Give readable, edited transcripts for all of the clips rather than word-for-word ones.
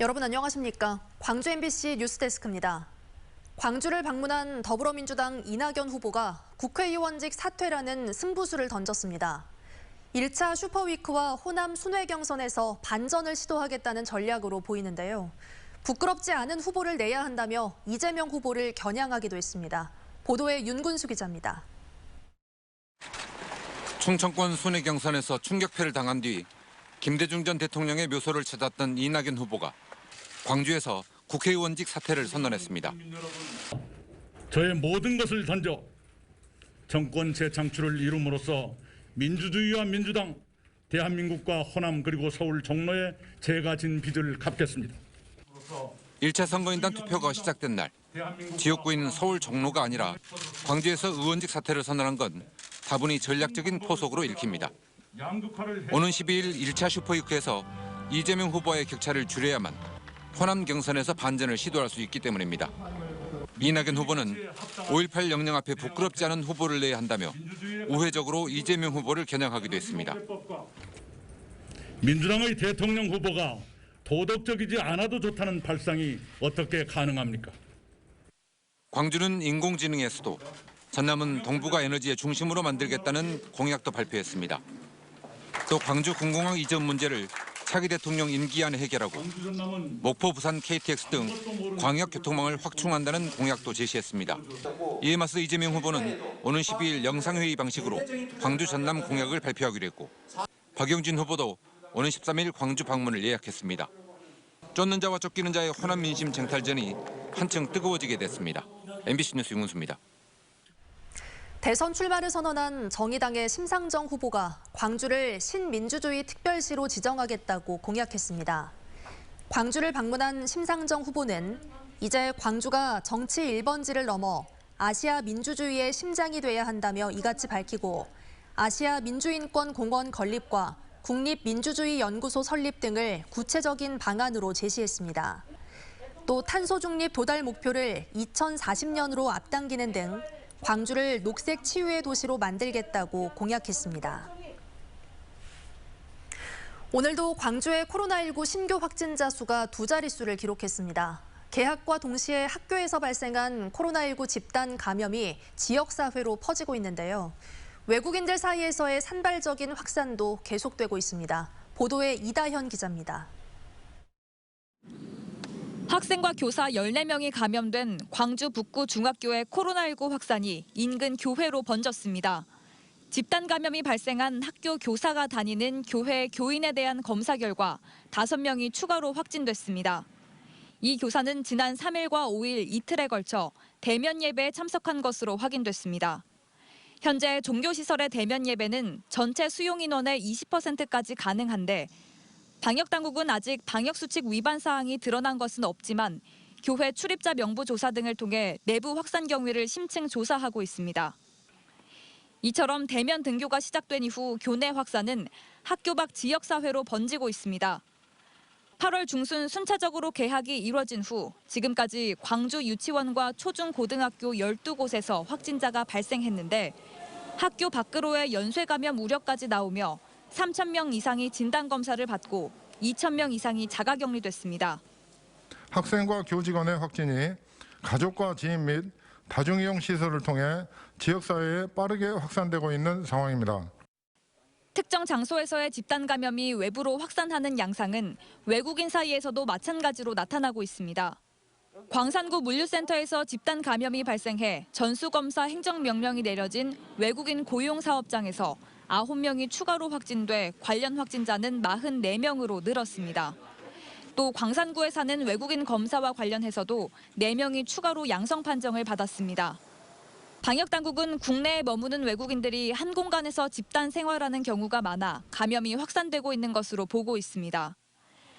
여러분 안녕하십니까? 광주 MBC 뉴스데스크입니다. 광주를 방문한 더불어민주당 이낙연 후보가 국회의원직 사퇴라는 승부수를 던졌습니다. 1차 슈퍼위크와 호남 순회 경선에서 반전을 시도하겠다는 전략으로 보이는데요. 부끄럽지 않은 후보를 내야 한다며 이재명 후보를 겨냥하기도 했습니다. 보도에 윤군수 기자입니다. 충청권 순회 경선에서 충격패를 당한 뒤 김대중 전 대통령의 묘소를 찾았던 이낙연 후보가 광주에서 국회의원직 사퇴를 선언했습니다. 저의 모든 것을 던져 정권 재창출을 이룸으로써 민주주의와 민주당, 대한민국과 호남 그리고 서울 종로에 제가 진 빚을 갚겠습니다. 1차 선거인단 투표가 시작된 날 지역구인 서울 종로가 아니라 광주에서 의원직 사퇴를 선언한 건 다분히 전략적인 포석으로 읽힙니다. 오는 12일 1차 슈퍼위크에서 이재명 후보의 격차를 줄여야만 호남 경선에서 반전을 시도할 수 있기 때문입니다. 이낙연 후보는 5.18 영령 앞에 부끄럽지 않은 후보를 내야 한다며 우회적으로 이재명 후보를 겨냥하기도 했습니다. 민주당의 대통령 후보가 도덕적이지 않아도 좋다는 발상이 어떻게 가능합니까? 광주는 인공지능의 수도, 전남은 동북아 에너지의 중심으로 만들겠다는 공약도 발표했습니다. 또 광주 군공항 이전 문제를 차기 대통령 임기 안에 해결하고 목포, 부산 KTX 등 광역교통망을 확충한다는 공약도 제시했습니다. 이에 맞서 이재명 후보는 오는 12일 영상회의 방식으로 광주 전남 공약을 발표하기로 했고 박용진 후보도 오는 13일 광주 방문을 예약했습니다. 쫓는 자와 쫓기는 자의 호남 민심 쟁탈전이 한층 뜨거워지게 됐습니다. MBC 뉴스 윤군수입니다. 대선 출마를 선언한 정의당의 심상정 후보가 광주를 신민주주의 특별시로 지정하겠다고 공약했습니다. 광주를 방문한 심상정 후보는 이제 광주가 정치 1번지를 넘어 아시아 민주주의의 심장이 돼야 한다며 이같이 밝히고 아시아 민주인권 공원 건립과 국립민주주의연구소 설립 등을 구체적인 방안으로 제시했습니다. 또 탄소 중립 도달 목표를 2040년으로 앞당기는 등 광주를 녹색 치유의 도시로 만들겠다고 공약했습니다. 오늘도 광주의 코로나19 신규 확진자 수가 두 자릿수를 기록했습니다. 개학과 동시에 학교에서 발생한 코로나19 집단 감염이 지역사회로 퍼지고 있는데요. 외국인들 사이에서의 산발적인 확산도 계속되고 있습니다. 보도에 이다현 기자입니다. 학생과 교사 14명이 감염된 광주 북구 중학교의 코로나19 확산이 인근 교회로 번졌습니다. 집단 감염이 발생한 학교 교사가 다니는 교회 교인에 대한 검사 결과 5명이 추가로 확진됐습니다. 이 교사는 지난 3일과 5일 이틀에 걸쳐 대면 예배에 참석한 것으로 확인됐습니다. 현재 종교시설의 대면 예배는 전체 수용 인원의 20%까지 가능한데 방역당국은 아직 방역수칙 위반 사항이 드러난 것은 없지만 교회 출입자 명부 조사 등을 통해 내부 확산 경위를 심층 조사하고 있습니다. 이처럼 대면 등교가 시작된 이후 교내 확산은 학교 밖 지역사회로 번지고 있습니다. 8월 중순 순차적으로 개학이 이뤄진 후 지금까지 광주 유치원과 초중고등학교 12곳에서 확진자가 발생했는데 학교 밖으로의 연쇄 감염 우려까지 나오며 3,000명 이상이 진단검사를 받고 2,000명 이상이 자가격리됐습니다. 학생과 교직원의 확진이 가족과 지인 및 다중이용 시설을 통해 지역사회에 빠르게 확산되고 있는 상황입니다. 특정 장소에서의 집단 감염이 외부로 확산하는 양상은 외국인 사이에서도 마찬가지로 나타나고 있습니다. 광산구 물류센터에서 집단 감염이 발생해 전수검사 행정명령이 내려진 외국인 고용사업장에서 9명이 추가로 확진돼 관련 확진자는 44명으로 늘었습니다. 또 광산구에 사는 외국인 검사와 관련해서도 4명이 추가로 양성 판정을 받았습니다. 방역당국은 국내에 머무는 외국인들이 한 공간에서 집단 생활하는 경우가 많아 감염이 확산되고 있는 것으로 보고 있습니다.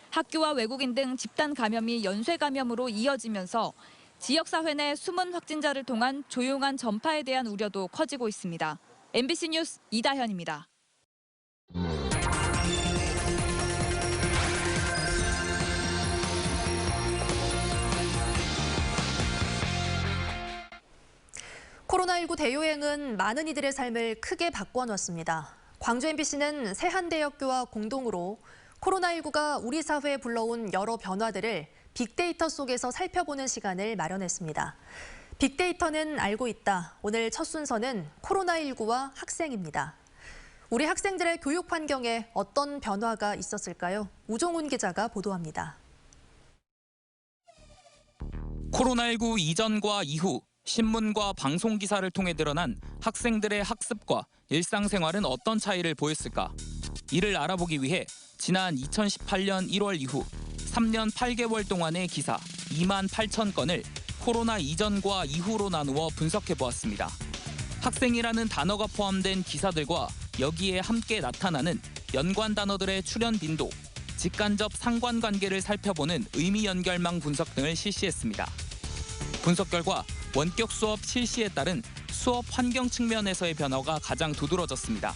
학교와 외국인 등 집단 감염이 연쇄 감염으로 이어지면서 지역사회 내 숨은 확진자를 통한 조용한 전파에 대한 우려도 커지고 있습니다. MBC 뉴스 이다현입니다. 코로나19 대유행은 많은 이들의 삶을 크게 바꿔놨습니다. 광주 MBC는 세한대학교와 공동으로 코로나19가 우리 사회에 불러온 여러 변화들을 빅데이터 속에서 살펴보는 시간을 마련했습니다. 빅데이터는 알고 있다. 오늘 첫 순서는 코로나19와 학생입니다. 우리 학생들의 교육 환경에 어떤 변화가 있었을까요? 우종훈 기자가 보도합니다. 코로나19 이전과 이후 신문과 방송 기사를 통해 드러난 학생들의 학습과 일상생활은 어떤 차이를 보였을까? 이를 알아보기 위해 지난 2018년 1월 이후 3년 8개월 동안의 기사 2만 8천 건을 코로나 이전과 이후로 나누어 분석해 보았습니다. 학생이라는 단어가 포함된 기사들과 여기에 함께 나타나는 연관 단어들의 출현 빈도, 직간접 상관관계를 살펴보는 의미 연결망 분석 등을 실시했습니다. 분석 결과 원격 수업 실시에 따른 수업 환경 측면에서의 변화가 가장 두드러졌습니다.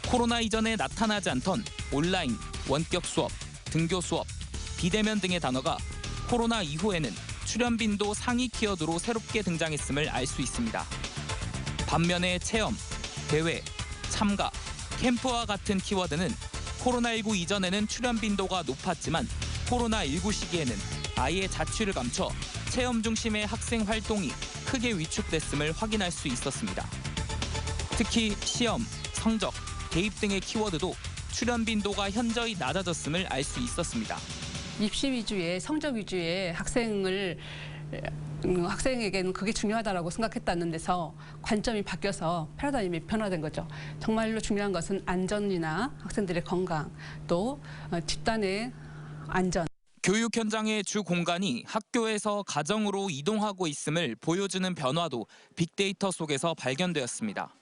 코로나 이전에 나타나지 않던 온라인, 원격 수업, 등교 수업, 비대면 등의 단어가 코로나 이후에는 출현 빈도 상위 키워드로 새롭게 등장했음을 알 수 있습니다. 반면에 체험, 대회, 참가, 캠프와 같은 키워드는 코로나19 이전에는 출현 빈도가 높았지만 코로나19 시기에는 아예 자취를 감춰 체험 중심의 학생 활동이 크게 위축됐음을 확인할 수 있었습니다. 특히 시험, 성적, 대입 등의 키워드도 출현 빈도가 현저히 낮아졌음을 알 수 있었습니다. 입시 위주의 성적 위주의 학생에게는 그게 중요하다고 생각했다는 데서 관점이 바뀌어서 패러다임이 변화된 거죠. 정말로 중요한 것은 안전이나 학생들의 건강, 또 집단의 안전. 교육 현장의 주 공간이 학교에서 가정으로 이동하고 있음을 보여주는 변화도 빅데이터 속에서 발견되었습니다.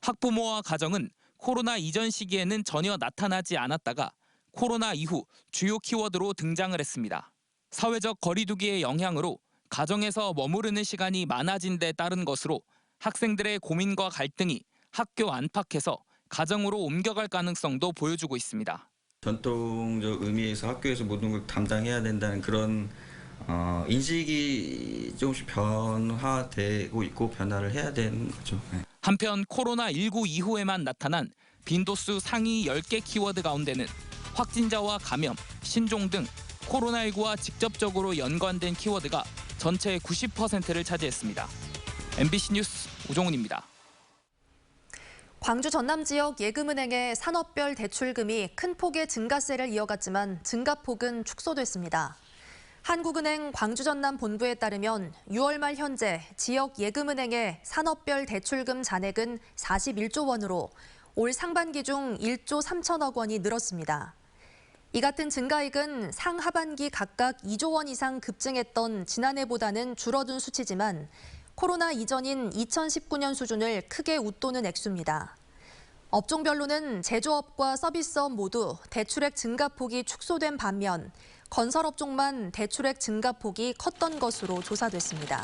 학부모와 가정은 코로나 이전 시기에는 전혀 나타나지 않았다가 코로나 이후 주요 키워드로 등장을 했습니다. 사회적 거리두기의 영향으로 가정에서 머무르는 시간이 많아진 데 따른 것으로 학생들의 고민과 갈등이 학교 안팎에서 가정으로 옮겨갈 가능성도 보여주고 있습니다. 전통적 의미에서 학교에서 모든 걸 담당해야 된다는 그런 인식이 조금씩 변화되고 있고 변화를 해야 되는 거죠. 네. 한편 코로나19 이후에만 나타난 빈도수 상위 10개 키워드 가운데는 확진자와 감염, 신종 등 코로나19와 직접적으로 연관된 키워드가 전체의 90%를 차지했습니다. MBC 뉴스 우종훈입니다. 광주 전남 지역 예금은행의 산업별 대출금이 큰 폭의 증가세를 이어갔지만 증가폭은 축소됐습니다. 한국은행 광주 전남 본부에 따르면 6월 말 현재 지역 예금은행의 산업별 대출금 잔액은 41조 원으로 올 상반기 중 1조 3천억 원이 늘었습니다. 이 같은 증가액은 상하반기 각각 2조 원 이상 급증했던 지난해보다는 줄어든 수치지만 코로나 이전인 2019년 수준을 크게 웃도는 액수입니다. 업종별로는 제조업과 서비스업 모두 대출액 증가폭이 축소된 반면 건설업종만 대출액 증가폭이 컸던 것으로 조사됐습니다.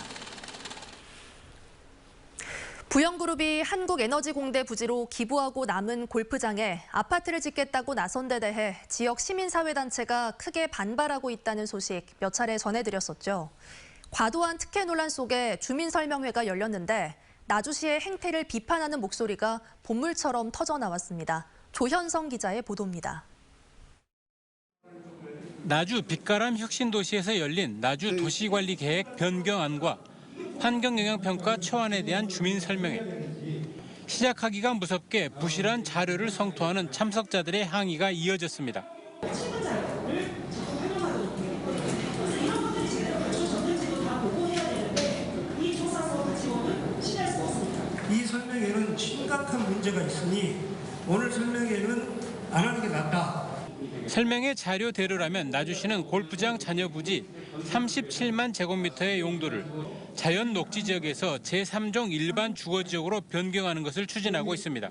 부영그룹이 한국에너지공대 부지로 기부하고 남은 골프장에 아파트를 짓겠다고 나선 데 대해 지역 시민사회단체가 크게 반발하고 있다는 소식 몇 차례 전해드렸었죠. 과도한 특혜 논란 속에 주민설명회가 열렸는데 나주시의 행태를 비판하는 목소리가 본물처럼 터져나왔습니다. 조현성 기자의 보도입니다. 나주 빛가람 혁신도시에서 열린 나주 도시관리계획 변경안과 환경영향평가 초안에 대한 주민설명회. 시작하기가 무섭게 부실한 자료를 성토하는 참석자들의 항의가 이어졌습니다. 이 설명회는 심각한 문제가 있으니 오늘 설명회는 안 하는 게 낫다. 설명회 자료대로라면 나주시는 골프장 잔여 부지 37만 제곱미터의 용도를 자연 녹지 지역에서 제3종 일반 주거 지역으로 변경하는 것을 추진하고 있습니다.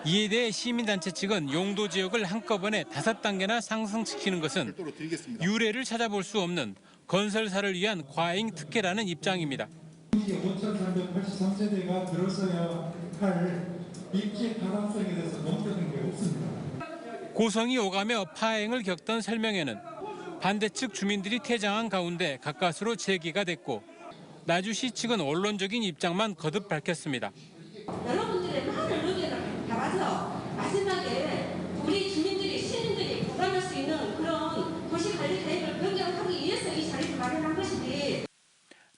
이에 대해 시민단체 측은 용도 지역을 한꺼번에 5단계나 상승시키는 것은 유례를 찾아볼 수 없는 건설사를 위한 과잉 특혜라는 입장입니다. 53세대가 들어서야 할 입지 가능성에 대해서 논평한 게 없습니다. 고성이 오가며 파행을 겪던 설명회는 반대측 주민들이 퇴장한 가운데 가까스로 재개가 됐고 나주시 측은 원론적인 입장만 거듭 밝혔습니다. 여러분들의 많은 의견을 담아서 마지막에 우리 주민들이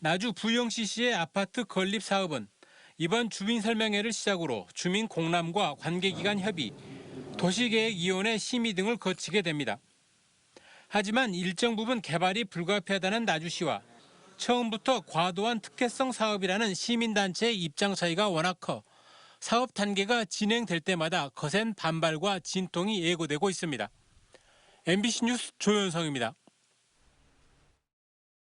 나주 부영CC의 아파트 건립 사업은 이번 주민설명회를 시작으로 주민 공람과 관계기관 협의, 도시계획위원회 심의 등을 거치게 됩니다. 하지만 일정 부분 개발이 불가피하다는 나주시와 처음부터 과도한 특혜성 사업이라는 시민단체의 입장 차이가 워낙 커 사업 단계가 진행될 때마다 거센 반발과 진통이 예고되고 있습니다. MBC 뉴스 조현성입니다.